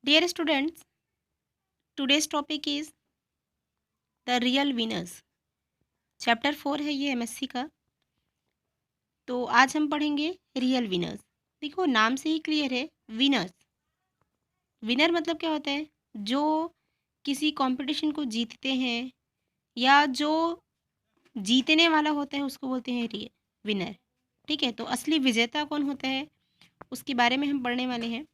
Dear students, today's topic is the real winners. Chapter 4 है ये MSc का। तो आज हम पढ़ेंगे रियल विनर्स। देखो नाम से ही क्लियर है, विनर्स। विनर मतलब क्या होता है? जो किसी कंपटीशन को जीतते हैं या जो जीतने वाला होता है उसको बोलते हैं विनर। ठीक है, तो असली विजेता कौन होता है उसके बारे में हम पढ़ने वाले हैं।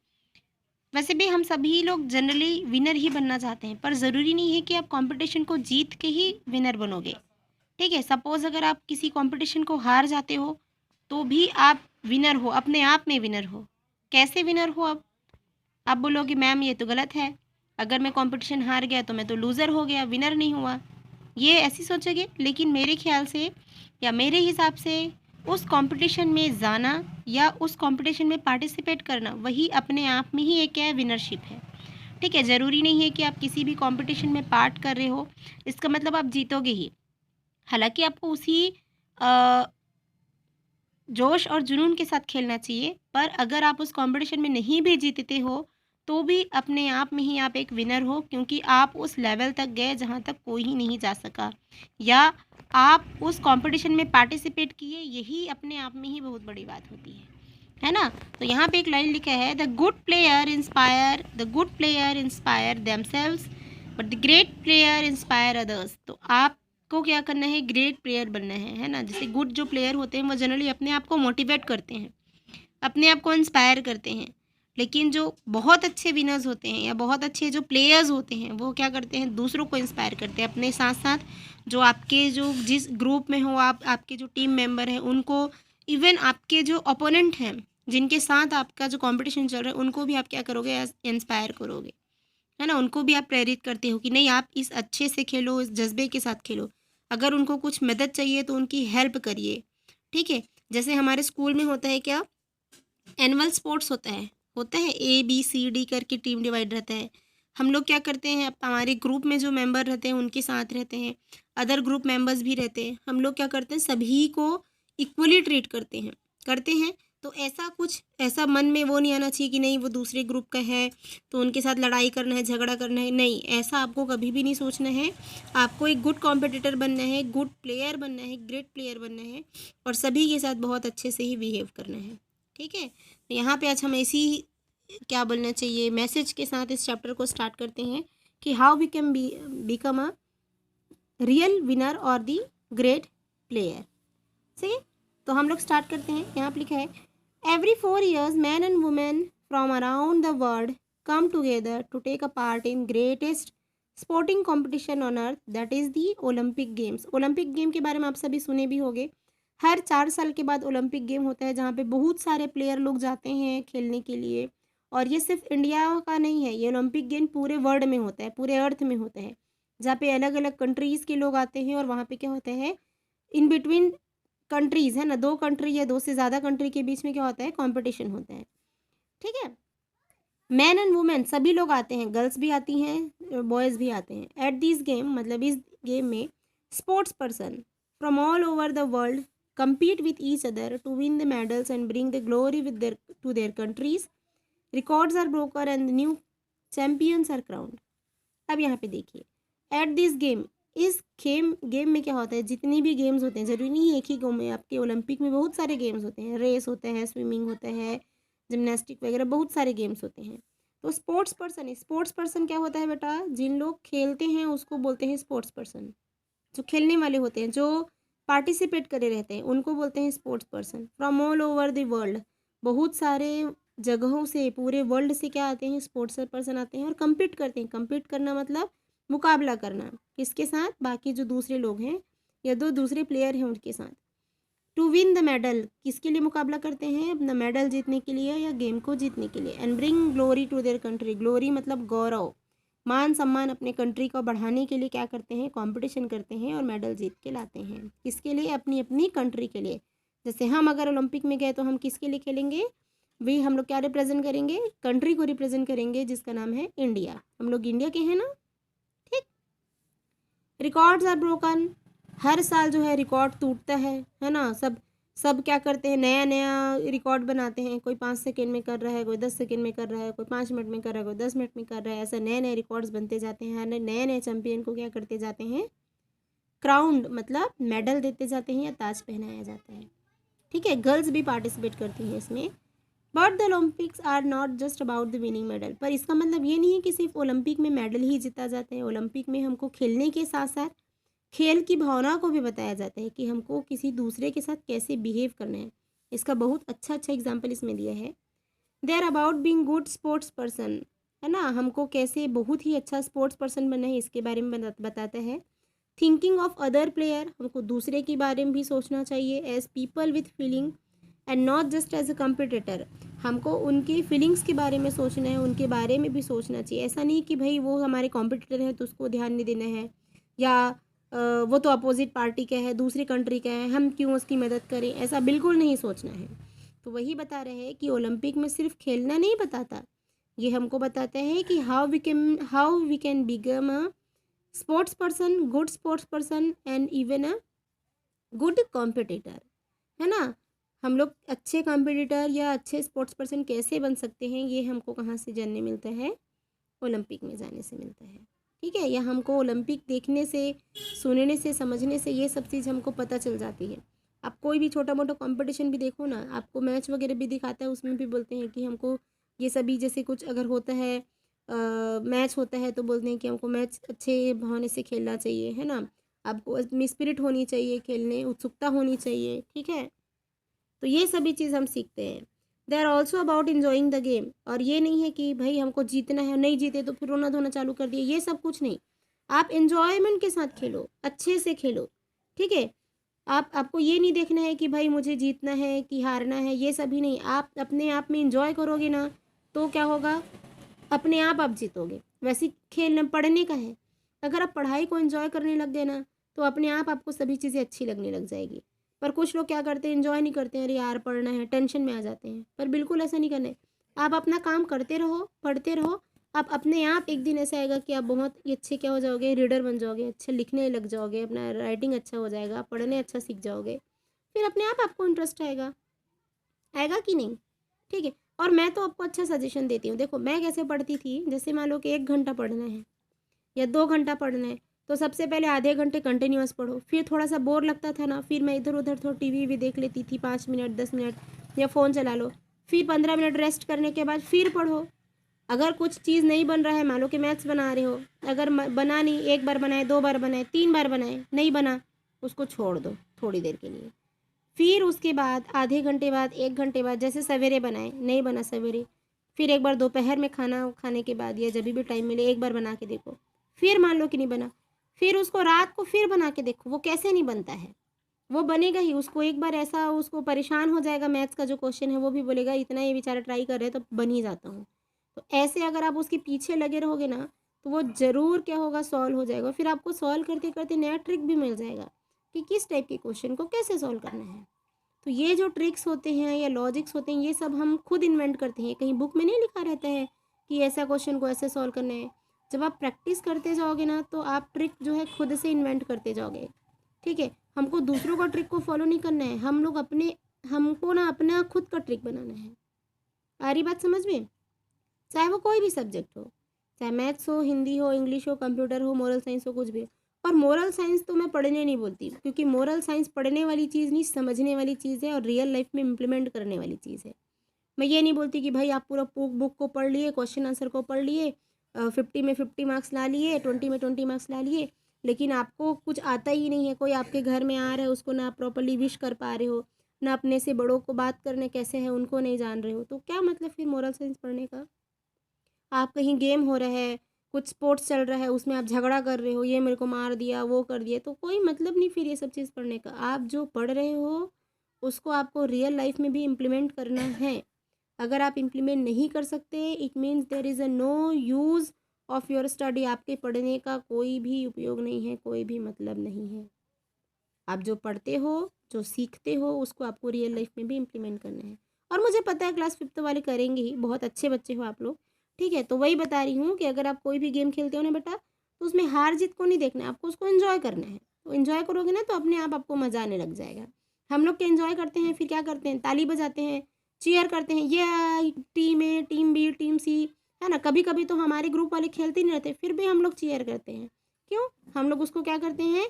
वैसे भी हम सभी लोग जनरली विनर ही बनना चाहते हैं, पर ज़रूरी नहीं है कि आप कंपटीशन को जीत के ही विनर बनोगे। ठीक है, सपोज़ अगर आप किसी कंपटीशन को हार जाते हो तो भी आप विनर हो, अपने आप में विनर हो। कैसे विनर हो? अब आप बोलोगे मैम ये तो गलत है, अगर मैं कंपटीशन हार गया तो मैं तो लूज़र हो गया, विनर नहीं हुआ, ये ऐसी सोचोगे। लेकिन मेरे ख्याल से या मेरे हिसाब से उस कंपटीशन में जाना या उस कंपटीशन में पार्टिसिपेट करना वही अपने आप में ही एक क्या है, विनरशिप है। ठीक है, ज़रूरी नहीं है कि आप किसी भी कंपटीशन में पार्ट कर रहे हो इसका मतलब आप जीतोगे ही। हालांकि आपको उसी जोश और जुनून के साथ खेलना चाहिए, पर अगर आप उस कंपटीशन में नहीं भी जीतते हो तो भी अपने आप में ही आप एक विनर हो, क्योंकि आप उस लेवल तक गए जहाँ तक कोई ही नहीं जा सका, या आप उस कंपटीशन में पार्टिसिपेट किए, यही अपने आप में ही बहुत बड़ी बात होती है ना। तो यहाँ पे एक लाइन लिखा है, the good player inspire themselves but the great player inspire others. तो आप को क्या करना है, ग्रेट प्लेयर बनना है ना। जैसे गुड जो प्लेयर होते हैं वो जनरली अपने आप को मोटिवेट करते हैं, अपने आप को इंस्पायर करते हैं। लेकिन जो बहुत अच्छे विनर्स होते हैं या बहुत अच्छे जो प्लेयर्स होते हैं वो क्या करते हैं, दूसरों को इंस्पायर करते हैं अपने साथ साथ। जो आपके जो जिस ग्रुप में हो आप, आपके जो टीम मेंबर हैं उनको, इवन आपके जो ओपोनेंट हैं जिनके साथ आपका जो कंपटीशन चल रहा है उनको भी आप क्या करोगे, इंस्पायर करोगे, है ना। उनको भी आप प्रेरित करते हो कि नहीं आप इस अच्छे से खेलो, इस जज्बे के साथ खेलो। अगर उनको कुछ मदद चाहिए तो उनकी हेल्प करिए। ठीक है, जैसे हमारे स्कूल में होता है क्या, एनुअल स्पोर्ट्स होता है ABCD करके टीम डिवाइड रहता है। हम लोग क्या करते हैं, हमारे ग्रुप में जो मेंबर रहते हैं उनके साथ रहते हैं, अदर ग्रुप मेंबर्स भी रहते हैं। हम लोग क्या करते हैं, सभी को इक्वली ट्रीट करते हैं। तो ऐसा मन में वो नहीं आना चाहिए कि नहीं वो दूसरे ग्रुप का है तो उनके साथ लड़ाई करना है, झगड़ा करना है। नहीं, ऐसा आपको कभी भी नहीं सोचना है। आपको एक गुड कॉम्पिटिटर बनना है, गुड प्लेयर बनना है, ग्रेट प्लेयर बनना है और सभी के साथ बहुत अच्छे से ही बिहेव करना है। ठीक है, तो यहाँ पे आज हम ऐसी क्या बोलना चाहिए मैसेज के साथ इस चैप्टर को स्टार्ट करते हैं कि how we can become a real winner और दी ग्रेट प्लेयर। ठीक है, तो हम लोग स्टार्ट करते हैं। यहाँ पे लिखा है, every 4 years man and women from around the world come together to take a part in greatest sporting competition on earth, that is the Olympic Games। Olympic game के बारे में आप सभी सुने भी होंगे। हर 4 साल के बाद ओलंपिक गेम होता है जहाँ पे बहुत सारे प्लेयर लोग जाते हैं खेलने के लिए। और ये सिर्फ इंडिया का नहीं है, ये ओलंपिक गेम पूरे वर्ल्ड में होता है, पूरे अर्थ में होता है, जहाँ पे अलग अलग कंट्रीज़ के लोग आते हैं। और वहाँ पे क्या होता है, इन बिटवीन कंट्रीज़ है ना, 2 कंट्री या 2 से ज़्यादा कंट्री के बीच में क्या होता है, कंपटीशन होता है। ठीक है, मैन एंड वुमेन सभी लोग आते हैं, गर्ल्स भी आती हैं, बॉयज़ भी आते हैं। एट दिस गेम मतलब इस गेम में sports person from all over the world compete with each other to win the medals and bring the glory with their countries. Records are broken and new champions are crowned. अब यहाँ पे देखिए, at this game, इस game में क्या होता है, जितनी भी गेम्स होते हैं, ज़रूरी नहीं एक ही गेम में, आपके ओलंपिक में बहुत सारे गेम्स होते हैं, रेस होते हैं, स्विमिंग होता है, जिमनास्टिक वगैरह बहुत सारे गेम्स होते हैं। तो स्पोर्ट्स पर्सन क्या होता है बेटा, जिन लोग खेलते हैं उसको बोलते हैं स्पोर्ट्स पर्सन। जो खेलने वाले होते हैं, जो पार्टिसिपेट करे रहते हैं, उनको बोलते हैं sports person. From all over the world, बहुत सारे जगहों से, पूरे वर्ल्ड से क्या आते हैं, स्पोर्ट्स पर्सन आते हैं और कम्पीट करते हैं। कम्पीट करना मतलब मुकाबला करना, किसके साथ, बाकी जो दूसरे लोग हैं या दो दूसरे प्लेयर हैं उनके साथ। टू विन द मेडल, किसके लिए मुकाबला करते हैं, अपना मेडल जीतने के लिए या गेम को जीतने के लिए। And bring glory to their country, glory मतलब गौरव, मान सम्मान अपने कंट्री को बढ़ाने के लिए क्या करते हैं, कंपटीशन करते हैं और मेडल जीत के लाते हैं। किसके लिए, अपनी अपनी कंट्री के लिए। जैसे हम अगर ओलंपिक में गए तो हम किसके लिए खेलेंगे, भी हम लोग क्या रिप्रेजेंट करेंगे, कंट्री को रिप्रेजेंट करेंगे जिसका नाम है इंडिया। हम लोग इंडिया के हैं ना। ठीक, रिकॉर्ड्स आर ब्रोकन, हर साल जो है रिकॉर्ड टूटता है ना। सब सब क्या करते हैं, नया नया रिकॉर्ड बनाते हैं। कोई 5 सेकंड में कर रहा है, कोई 10 सेकंड में कर रहा है, कोई 5 मिनट में कर रहा है, कोई 10 मिनट में कर रहा है। ऐसा नए नए रिकॉर्ड्स बनते जाते हैं। नए नए चैंपियन को क्या करते जाते हैं, क्राउंड मतलब मेडल देते जाते हैं या ताज पहनाया जाता है। ठीक है, गर्ल्स भी पार्टिसिपेट करती हैं इसमें। But the Olympics are not just about the winning medal. पर इसका मतलब ये नहीं है कि सिर्फ ओलंपिक में मेडल ही जीता जाता है। ओलंपिक में हमको खेलने के साथ साथ खेल की भावना को भी बताया जाता है कि हमको किसी दूसरे के साथ कैसे बिहेव करना है। इसका बहुत अच्छा अच्छा एग्जाम्पल इसमें दिया है। They are about being good sports person, है ना, हमको कैसे बहुत ही अच्छा स्पोर्ट्स पर्सन बनना है इसके बारे में बताता है। थिंकिंग ऑफ अदर प्लेयर, हमको दूसरे के बारे में भी सोचना चाहिए as people with feeling and not just as a competitor. हमको उनकी फीलिंग्स के बारे में सोचना है, उनके बारे में भी सोचना चाहिए। ऐसा नहीं कि भाई वो हमारे कॉम्पिटिटर है तो उसको ध्यान नहीं देना है, या वो तो अपोजिट पार्टी का है, दूसरी कंट्री का है, हम क्यों उसकी मदद करें, ऐसा बिल्कुल नहीं सोचना है। तो वही बता रहे हैं कि ओलंपिक में सिर्फ खेलना नहीं बताता, ये हमको बताता है कि how we can become a sports person, good sports person and even a good competitor, है ना। हम लोग अच्छे कॉम्पिटिटर या अच्छे स्पोर्ट्स पर्सन कैसे बन सकते हैं, ये हमको कहाँ से जानने मिलता है, ओलंपिक में जाने से मिलता है। ठीक है, या हमको ओलंपिक देखने से, सुनने से, समझने से ये सब चीज़ हमको पता चल जाती है। आप कोई भी छोटा मोटा कंपटीशन भी देखो ना, आपको मैच वगैरह भी दिखाता है, उसमें भी बोलते हैं कि हमको ये सभी, जैसे कुछ अगर होता है मैच होता है तो बोलते हैं कि हमको मैच अच्छे भावने से खेलना चाहिए, है ना, आपको स्पिरिट होनी चाहिए, खेलने उत्सुकता होनी चाहिए। ठीक है, तो ये सभी चीज़ हम सीखते हैं। They are also about enjoying the game. और ये नहीं है कि भाई हमको जीतना है, नहीं जीते तो फिर रोना धोना चालू कर दिए, ये सब कुछ नहीं। आप इन्जॉयमेंट के साथ खेलो, अच्छे से खेलो। ठीक है, आपको ये नहीं देखना है कि भाई मुझे जीतना है कि हारना है, ये सभी नहीं। आप अपने आप में इंजॉय करोगे ना तो क्या होगा, अपने आप जीतोगे। वैसे खेलना पढ़ने का है, अगर आप पढ़ाई को एंजॉय करने लग गए ना तो अपने आप आपको सभी चीज़ें अच्छी लगने लग जाएगी। पर कुछ लोग क्या करते हैं, एंजॉय नहीं करते हैं, अरे यार पढ़ना है, टेंशन में आ जाते हैं। पर बिल्कुल ऐसा नहीं करना है, आप अपना काम करते रहो, पढ़ते रहो। आप अपने आप एक दिन ऐसा आएगा कि आप बहुत ही अच्छे क्या हो जाओगे, रीडर बन जाओगे, अच्छे लिखने लग जाओगे, अपना राइटिंग अच्छा हो जाएगा, पढ़ने अच्छा सीख जाओगे। फिर अपने आप आपको इंटरेस्ट आएगा, आएगा कि नहीं। ठीक है, और मैं तो आपको अच्छा सजेशन देती हूँ। देखो मैं कैसे पढ़ती थी, जैसे मान लो कि 1 घंटा पढ़ना है या 2 घंटा पढ़ना है, तो सबसे पहले आधे घंटे कंटिन्यूअस पढ़ो। फिर थोड़ा सा बोर लगता था ना, फिर मैं इधर उधर थोड़ा टीवी भी देख लेती थी, 5 मिनट 10 मिनट या फ़ोन चला लो। फिर 15 मिनट रेस्ट करने के बाद फिर पढ़ो। अगर कुछ चीज़ नहीं बन रहा है, मान लो कि मैथ्स बना रहे हो, अगर बना नहीं, 1 बार बनाए, 2 बार बनाए, 3 बार बनाए, नहीं बना, उसको छोड़ दो थोड़ी देर के लिए। फिर उसके बाद आधे घंटे बाद, 1 घंटे बाद, जैसे सवेरे बनाए, नहीं बना सवेरे, फिर एक बार दोपहर में खाना खाने के बाद या जब भी टाइम मिले एक बार बना के देखो। फिर मान लो कि नहीं बना, फिर उसको रात को फिर बना के देखो, वो कैसे नहीं बनता है, वो बनेगा ही। उसको एक बार ऐसा उसको परेशान हो जाएगा, मैथ्स का जो क्वेश्चन है वो भी बोलेगा इतना ये बेचारा ट्राई कर रहे हैं तो बन ही जाता हूँ। तो ऐसे अगर आप उसके पीछे लगे रहोगे ना तो वो ज़रूर क्या होगा, सॉल्व हो जाएगा। फिर आपको सॉल्व करते करते नया ट्रिक भी मिल जाएगा कि किस टाइप के क्वेश्चन को कैसे सॉल्व करना है। तो ये जो ट्रिक्स होते हैं या लॉजिक्स होते हैं, ये सब हम खुद इन्वेंट करते हैं, कहीं बुक में नहीं लिखा रहता है कि ऐसा क्वेश्चन को ऐसे सॉल्व करना है। जब आप प्रैक्टिस करते जाओगे ना तो आप ट्रिक जो है खुद से इन्वेंट करते जाओगे। ठीक है, हमको दूसरों का ट्रिक को फॉलो नहीं करना है, हम लोग अपने, हमको ना अपना खुद का ट्रिक बनाना है। आ रही बात समझ में, चाहे वो कोई भी सब्जेक्ट हो, चाहे मैथ्स हो, हिंदी हो, इंग्लिश हो, कंप्यूटर हो, मोरल साइंस हो, कुछ भी। और मोरल साइंस तो मैं पढ़ने नहीं बोलती, क्योंकि मोरल साइंस पढ़ने वाली चीज़ नहीं, समझने वाली चीज़ है और रियल लाइफ में इम्प्लीमेंट करने वाली चीज़ है। मैं ये नहीं बोलती कि भाई आप पूरा बुक को पढ़ लिए, क्वेश्चन आंसर को पढ़ लिए, 50 में 50 मार्क्स ला लिए, 20 में 20 मार्क्स ला लिए, लेकिन आपको कुछ आता ही नहीं है। कोई आपके घर में आ रहा है, उसको ना आप प्रॉपरली विश कर पा रहे हो, ना अपने से बड़ों को बात करने कैसे है उनको नहीं जान रहे हो, तो क्या मतलब फिर मोरल साइंस पढ़ने का। आप कहीं गेम हो रहा है, कुछ स्पोर्ट्स चल रहा है, उसमें आप झगड़ा कर रहे हो, ये मेरे को मार दिया, वो कर दिया, तो कोई मतलब नहीं फिर ये सब चीज़ पढ़ने का। आप जो पढ़ रहे हो उसको आपको रियल लाइफ में भी इम्प्लीमेंट करना है। अगर आप इम्प्लीमेंट नहीं कर सकते, it means there is a no use of your study. आपके पढ़ने का कोई भी उपयोग नहीं है, कोई भी मतलब नहीं है। आप जो पढ़ते हो, जो सीखते हो, उसको आपको रियल लाइफ में भी इम्प्लीमेंट करना है। और मुझे पता है क्लास 5th वाले करेंगे ही, बहुत अच्छे बच्चे हो आप लोग। ठीक है, तो वही बता रही हूँ कि अगर आप कोई भी गेम खेलते हो ना बेटा, तो उसमें हार जीत को नहीं देखना है, आपको उसको एंजॉय करना है। तो एंजॉय करोगे ना तो अपने आप आपको मज़ा आने लग जाएगा। हम लोग क्या एंजॉय करते हैं, फिर क्या करते हैं, ताली बजाते हैं, चीयर करते हैं, ये टीम ए, टीम बी, टीम सी, है ना। कभी कभी तो हमारे ग्रुप वाले खेलते नहीं रहते, फिर भी हम लोग चीयर करते हैं। क्यों? हम लोग उसको क्या करते हैं,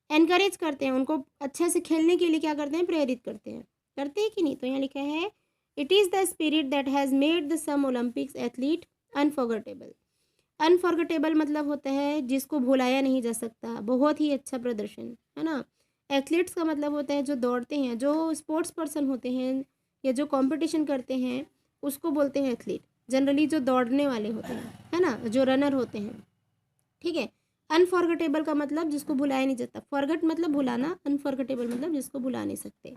एनकरेज करते हैं, उनको अच्छे से खेलने के लिए क्या करते हैं, प्रेरित करते हैं कि नहीं। तो यहाँ लिखा है it is the spirit that has made the some Olympics athlete unforgettable. Unforgettable मतलब होता है जिसको भुलाया नहीं जा सकता, बहुत ही अच्छा प्रदर्शन, है ना। एथलीट्स का मतलब होता है जो दौड़ते हैं, जो स्पोर्ट्स पर्सन होते हैं या जो कंपटीशन करते हैं, उसको बोलते हैं एथलीट। जनरली जो दौड़ने वाले होते हैं, है ना, जो रनर होते हैं, ठीक है। अनफॉरगेटेबल का मतलब जिसको भुलाया नहीं जाता, फॉरगेट मतलब भुलाना, अनफॉरगेटेबल मतलब जिसको भुला नहीं सकते।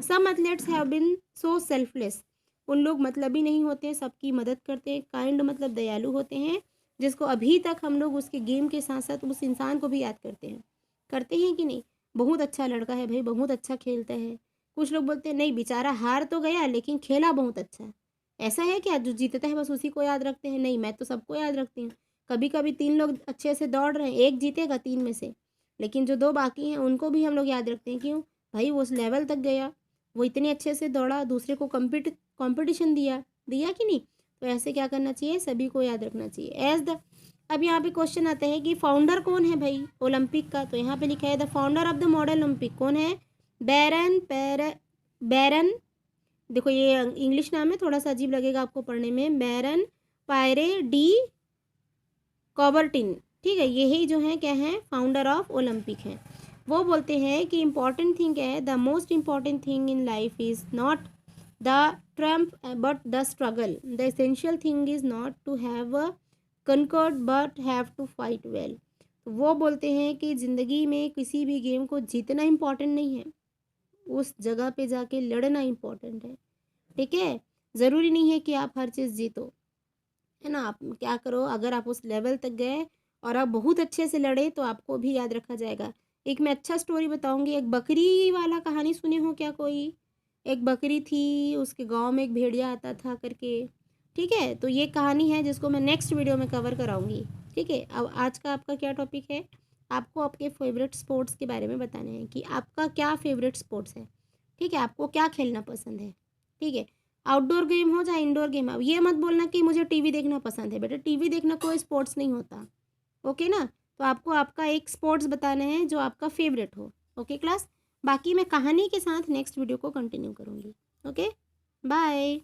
Some athletes have been so selfless, उन लोग मतलबी नहीं होते, सबकी मदद करते हैं। काइंड मतलब दयालु होते हैं, जिसको अभी तक हम लोग उसके गेम के साथ साथ उस इंसान को भी याद करते हैं कि नहीं। बहुत अच्छा लड़का है भाई, बहुत अच्छा खेलता है। कुछ लोग बोलते हैं नहीं बेचारा हार तो गया लेकिन खेला बहुत अच्छा है। ऐसा है क्या, जो जीतता है बस उसी को याद रखते हैं? नहीं, मैं तो सबको याद रखती हूँ। कभी कभी 3 लोग अच्छे से दौड़ रहे हैं, एक जीतेगा 3 में से, लेकिन जो 2 बाकी हैं उनको भी हम लोग याद रखते हैं। क्यों? भाई वो उस लेवल तक गया, वो इतने अच्छे से दौड़ा, दूसरे को कंपटीशन दिया दिया कि नहीं। तो ऐसे क्या करना चाहिए, सभी को याद रखना चाहिए। एज द, अब यहाँ पे क्वेश्चन आता है कि फाउंडर कौन है भाई ओलंपिक का। तो यहाँ पे लिखा है the founder of the model Olympic कौन है, बैरन, देखो ये इंग्लिश नाम है, थोड़ा सा अजीब लगेगा आपको पढ़ने में, बैरन पायरे डी कॉबर्टिन, ठीक है। यही जो है क्या है, फाउंडर ऑफ ओलंपिक हैं। वो बोलते हैं कि इम्पॉर्टेंट थिंग है, the most important thing in life is not the triumph but the struggle, the essential thing is not to have conquered but have to fight well. तो वो बोलते हैं कि ज़िंदगी में किसी भी गेम को जीतना इम्पॉर्टेंट नहीं है, उस जगह पे जाके लड़ना इम्पॉर्टेंट है, ठीक है। ज़रूरी नहीं है कि आप हर चीज़ जीतो, है ना। आप क्या करो, अगर आप उस लेवल तक गए और आप बहुत अच्छे से लड़े तो आपको भी याद रखा जाएगा। एक मैं अच्छा स्टोरी बताऊंगी, एक बकरी वाला कहानी सुने हो क्या कोई? एक बकरी थी, उसके गांव में एक भेड़िया आता था करके, ठीक है। तो ये कहानी है जिसको मैं नेक्स्ट वीडियो में कवर कराऊंगी, ठीक है। अब आज का आपका क्या टॉपिक है, आपको आपके फेवरेट स्पोर्ट्स के बारे में बताना है कि आपका क्या फेवरेट स्पोर्ट्स है, ठीक है। आपको क्या खेलना पसंद है, ठीक है। आउटडोर गेम हो चाहे इंडोर गेम। अब ये मत बोलना कि मुझे टीवी देखना पसंद है, बेटा टीवी देखना कोई स्पोर्ट्स नहीं होता, ओके ना। तो आपको आपका एक स्पोर्ट्स बताना है जो आपका फेवरेट हो, ओके क्लास। बाकी मैं कहानी के साथ नेक्स्ट वीडियो को कंटिन्यू करूँगी, ओके। बाय।